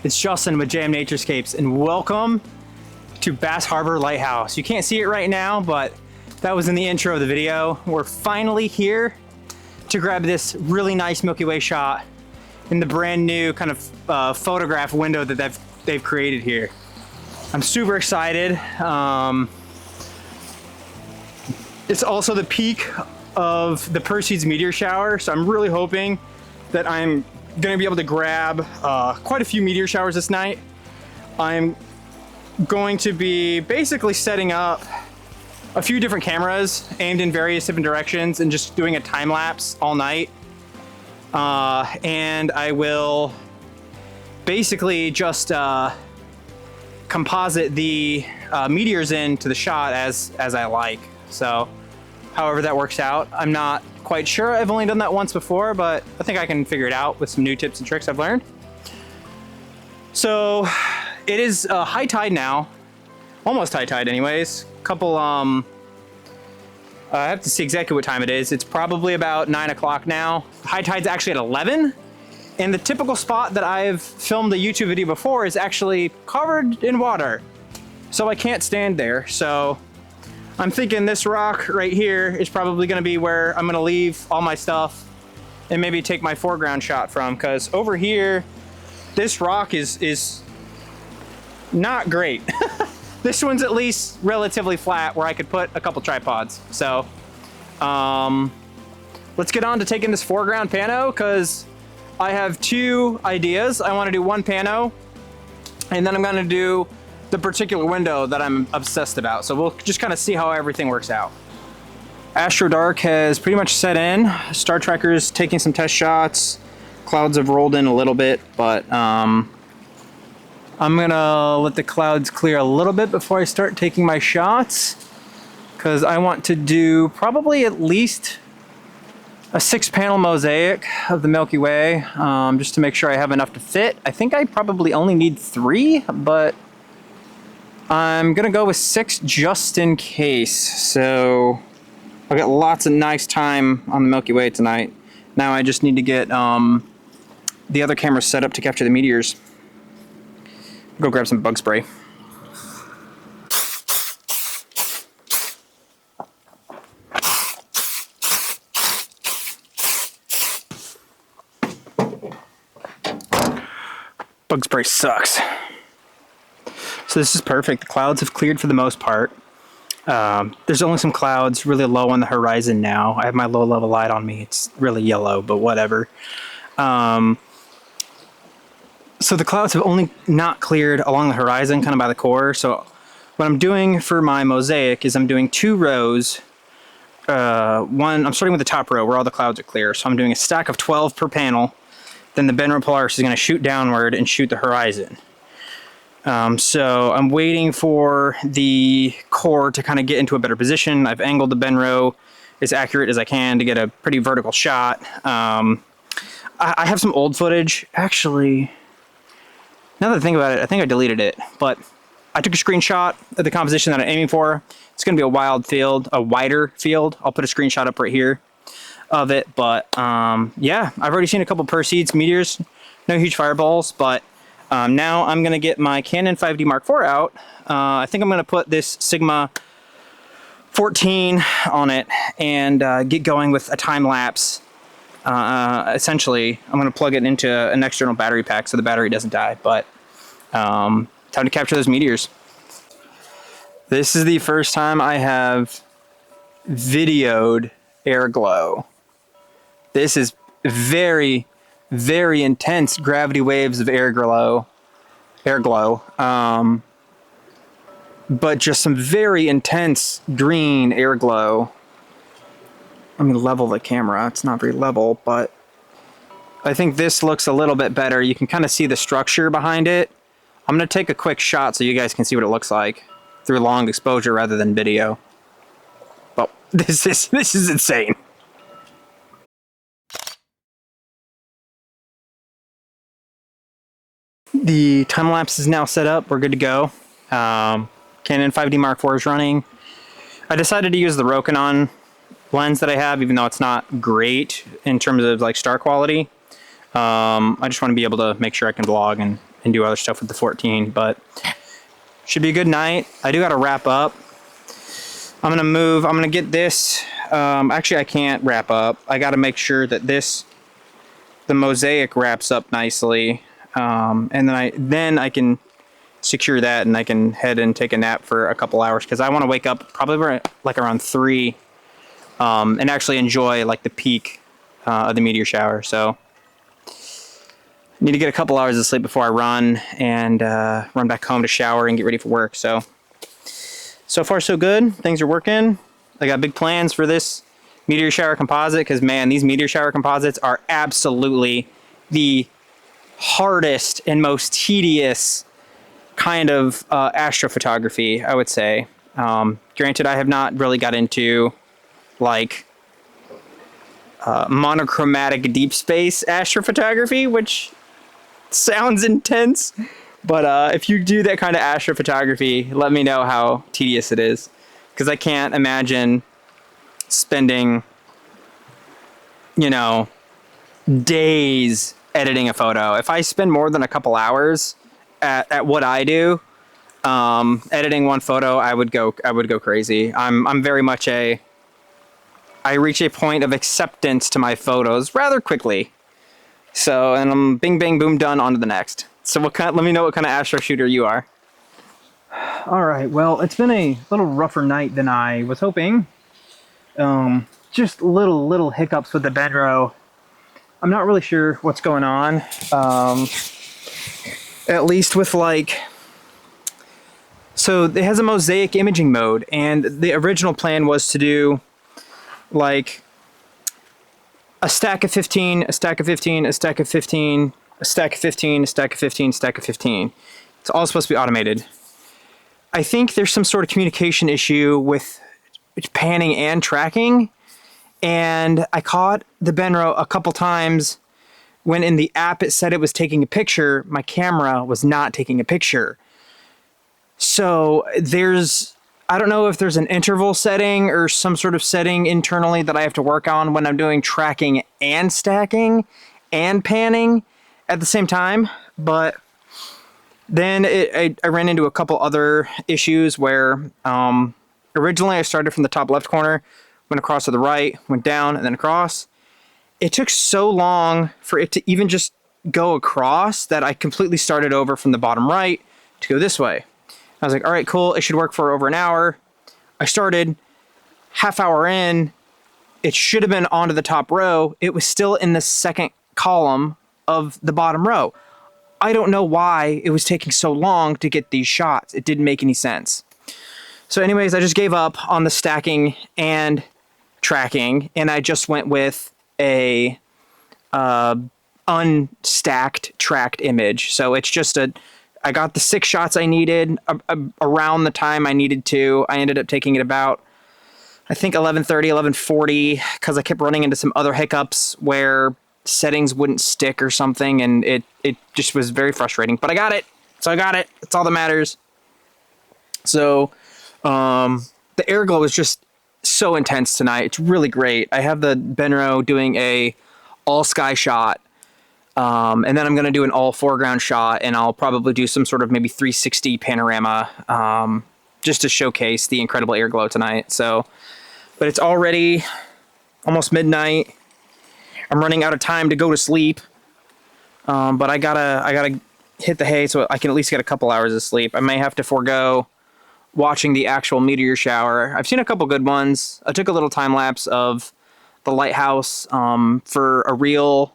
It's Justin with JM Naturescapes, and welcome to Bass Harbor Lighthouse. You can't see it right now, but that was in the intro of the video. We're finally here to grab this really nice Milky Way shot in the brand new kind of photograph window that they've created here. I'm super excited. It's also the peak of the Perseids meteor shower, so I'm really hoping that I'm gonna be able to grab quite a few meteor showers this night. I'm going to be basically setting up a few different cameras aimed in various different directions and just doing a time lapse all night. And I will basically just composite the meteors into the shot as I like. So however that works out, I'm not quite sure. I've only done that once before, but I think I can figure it out with some new tips and tricks I've learned. So it is high tide now, almost high tide anyways. Couple, I have to see exactly what time it is. It's probably about 9 o'clock now. High tide's actually at 11. And the typical spot that I've filmed the YouTube video before is actually covered in water. So I can't stand there. So I'm thinking this rock right here is probably gonna be where I'm gonna leave all my stuff and maybe take my foreground shot from, because over here, this rock is not great. This one's at least relatively flat where I could put a couple tripods. So let's get on to taking this foreground pano, because I have two ideas. I wanna do one pano, and then I'm gonna do the particular window that I'm obsessed about. So we'll just kind of see how everything works out. Astro Dark has pretty much set in. Star Trekker's taking some test shots. Clouds have rolled in a little bit, but I'm gonna let the clouds clear a little bit before I start taking my shots, because I want to do probably at least a 6-panel mosaic of the Milky Way, just to make sure I have enough to fit. I think I probably only need 3, but I'm gonna go with 6 just in case. So I've got lots of nice time on the Milky Way tonight. Now I just need to get the other cameras set up to capture the meteors. Go grab some bug spray. Bug spray sucks. So this is perfect. The clouds have cleared for the most part. There's only some clouds really low on the horizon now. I have my low level light on me. It's really yellow, but whatever. So the clouds have only not cleared along the horizon, kind of by the core. So what I'm doing for my mosaic is I'm doing 2 rows. I'm starting with the top row where all the clouds are clear. So I'm doing a stack of 12 per panel. Then the Benro Polaris is going to shoot downward and shoot the horizon. So I'm waiting for the core to kind of get into a better position. I've angled the Benro as accurate as I can to get a pretty vertical shot. I have some old footage. Actually, now that I think about it, I think I deleted it. But I took a screenshot of the composition that I'm aiming for. It's going to be a wider field. I'll put a screenshot up right here of it. But yeah, I've already seen a couple Perseids meteors. No huge fireballs, but now I'm going to get my Canon 5D Mark IV out. I think I'm going to put this Sigma 14 on it and get going with a time lapse. Essentially, I'm going to plug it into an external battery pack so the battery doesn't die. But time to capture those meteors. This is the first time I have videoed Airglow. This is very, very intense gravity waves of Airglow, but just some very intense green Airglow. Let me level the camera. It's not very level, but I think this looks a little bit better. You can kind of see the structure behind it. I'm going to take a quick shot so you guys can see what it looks like through long exposure rather than video. But this is insane. The time lapse is now set up. We're good to go. Canon 5D Mark IV is running. I decided to use the Rokinon lens that I have, even though it's not great in terms of like star quality. I just want to be able to make sure I can vlog and do other stuff with the 14, but should be a good night. I do got to wrap up. I'm going to get this. Actually, I can't wrap up. I got to make sure that the mosaic wraps up nicely. And then I can secure that and I can head and take a nap for a couple hours, because I want to wake up probably like around 3 and actually enjoy like the peak of the meteor shower. So need to get a couple hours of sleep before I run and run back home to shower and get ready for work. So far so good. Things are working. I got big plans for this meteor shower composite, because man, these meteor shower composites are absolutely the hardest and most tedious kind of astrophotography, I would say. Granted, I have not really got into like monochromatic deep space astrophotography, which sounds intense, but if you do that kind of astrophotography, let me know how tedious it is, because I can't imagine spending, you know, days editing a photo. If I spend more than a couple hours at what I do, editing one photo, I would go crazy. I'm very much I reach a point of acceptance to my photos rather quickly. So, and I'm bing, bang, boom, done, on to the next. So let me know what kind of astro shooter you are. All right, well, it's been a little rougher night than I was hoping. Just little hiccups with the Benro. I'm not really sure what's going on. At least with like, so it has a mosaic imaging mode, and the original plan was to do like a stack of 15, a stack of 15, a stack of 15, a stack of 15, a stack of 15, a stack of 15. It's all supposed to be automated. I think there's some sort of communication issue with panning and tracking, and I caught the Benro a couple times when in the app it said it was taking a picture. My camera was not taking a picture. So I don't know if there's an interval setting or some sort of setting internally that I have to work on when I'm doing tracking and stacking and panning at the same time. But then I ran into a couple other issues where originally I started from the top left corner, went across to the right, went down, and then across. It took so long for it to even just go across that I completely started over from the bottom right to go this way. I was like, all right, cool. It should work for over an hour. I started half hour in. It should have been onto the top row. It was still in the second column of the bottom row. I don't know why it was taking so long to get these shots. It didn't make any sense. So anyways, I just gave up on the stacking and tracking, and I just went with a unstacked tracked image. So it's just I got the 6 shots I needed around the time I needed to. I ended up taking it about, I think 11:30, 11:40, because I kept running into some other hiccups where settings wouldn't stick or something, and it just was very frustrating. But I got it. So I got it. That's all that matters. So the Airglow is just so intense tonight. It's really great. I have the Benro doing a all sky shot. And then I'm going to do an all foreground shot, and I'll probably do some sort of maybe 360 panorama, just to showcase the incredible Airglow tonight. So, but it's already almost midnight. I'm running out of time to go to sleep. But I gotta hit the hay so I can at least get a couple hours of sleep. I may have to forego watching the actual meteor shower. I've seen a couple good ones. I took a little time lapse of the lighthouse, for a reel,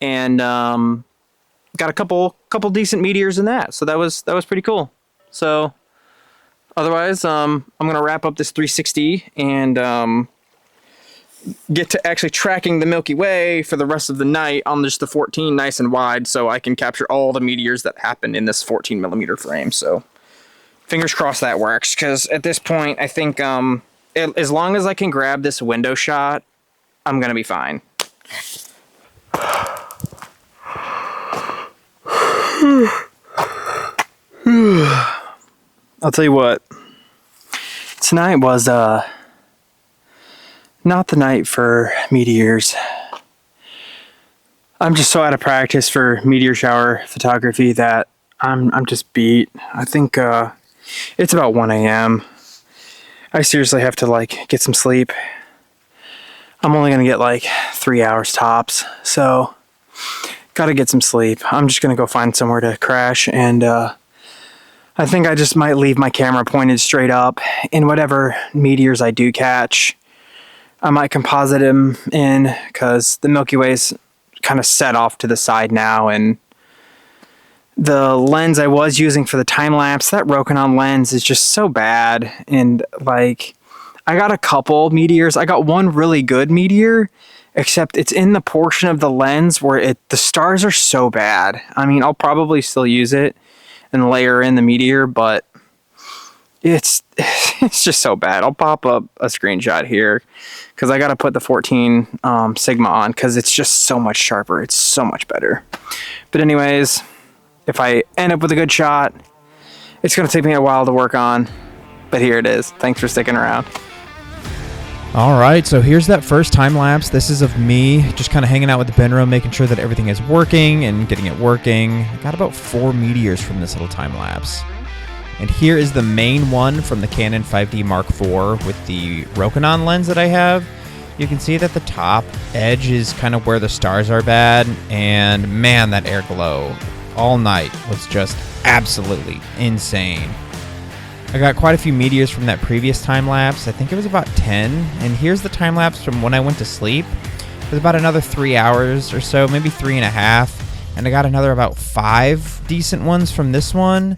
and got a couple decent meteors in that. So that was pretty cool. So otherwise, I'm gonna wrap up this 360 and get to actually tracking the Milky Way for the rest of the night on just the 14 nice and wide, so I can capture all the meteors that happen in this 14 millimeter frame. So fingers crossed that works, because at this point I think as long as I can grab this window shot, I'm gonna be fine. I'll tell you what, tonight was not the night for meteors. I'm just so out of practice for meteor shower photography that I'm just beat. I think it's about 1 a.m. I seriously have to like get some sleep. I'm only gonna get like 3 hours tops, so gotta get some sleep. I'm just gonna go find somewhere to crash, and I think I just might leave my camera pointed straight up, and whatever meteors I do catch, I might composite them in, because the Milky Way's kind of set off to the side now, and the lens I was using for the time lapse, that Rokinon lens is just so bad, and like I got a couple meteors. I got one really good meteor, except it's in the portion of the lens where the stars are so bad. I mean, I'll probably still use it and layer in the meteor, but it's just so bad. I'll pop up a screenshot here because I got to put the 14 Sigma on because it's just so much sharper. It's so much better. But anyways, if I end up with a good shot, it's going to take me a while to work on, but here it is. Thanks for sticking around. All right, so here's that first time lapse. This is of me just kind of hanging out with the bin room, making sure that everything is working and getting it working. I got about 4 meteors from this little time lapse. And here is the main one from the Canon 5D Mark IV with the Rokinon lens that I have. You can see that the top edge is kind of where the stars are bad, and man, that Airglow all night was just absolutely insane. I got quite a few meteors from that previous time lapse. I think it was about 10. And here's the time lapse from when I went to sleep. It was about another 3 hours or so, maybe 3.5. And I got another about 5 decent ones from this one.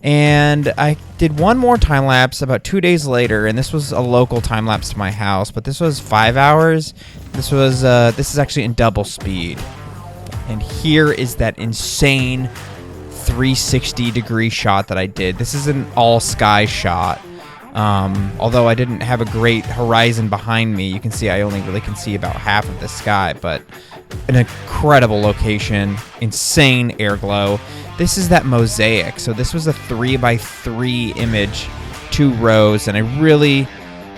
And I did one more time lapse about 2 days later, and this was a local time lapse to my house, but this was 5 hours. This is actually in double speed. And here is that insane 360 degree shot that I did. This is an all sky shot. Although I didn't have a great horizon behind me, you can see I only really can see about half of the sky, but an incredible location, insane Airglow. This is that mosaic. So this was a 3x3 image, 2 rows, and I really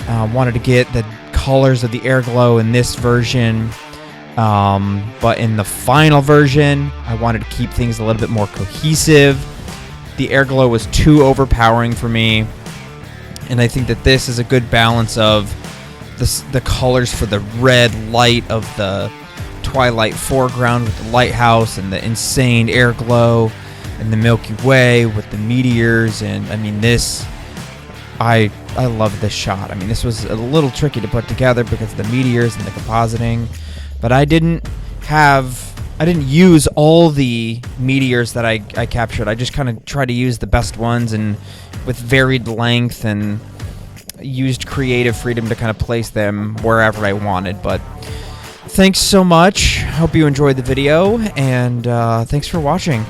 wanted to get the colors of the Airglow in this version. But in the final version, I wanted to keep things a little bit more cohesive. The Airglow was too overpowering for me, and I think that this is a good balance of the colors for the red light of the twilight foreground with the lighthouse and the insane Airglow, and the Milky Way with the meteors. And I mean, I love this shot. I mean, this was a little tricky to put together because of the meteors and the compositing. But I didn't use all the meteors that I captured. I just kind of tried to use the best ones and with varied length, and used creative freedom to kind of place them wherever I wanted. But thanks so much. Hope you enjoyed the video, and thanks for watching.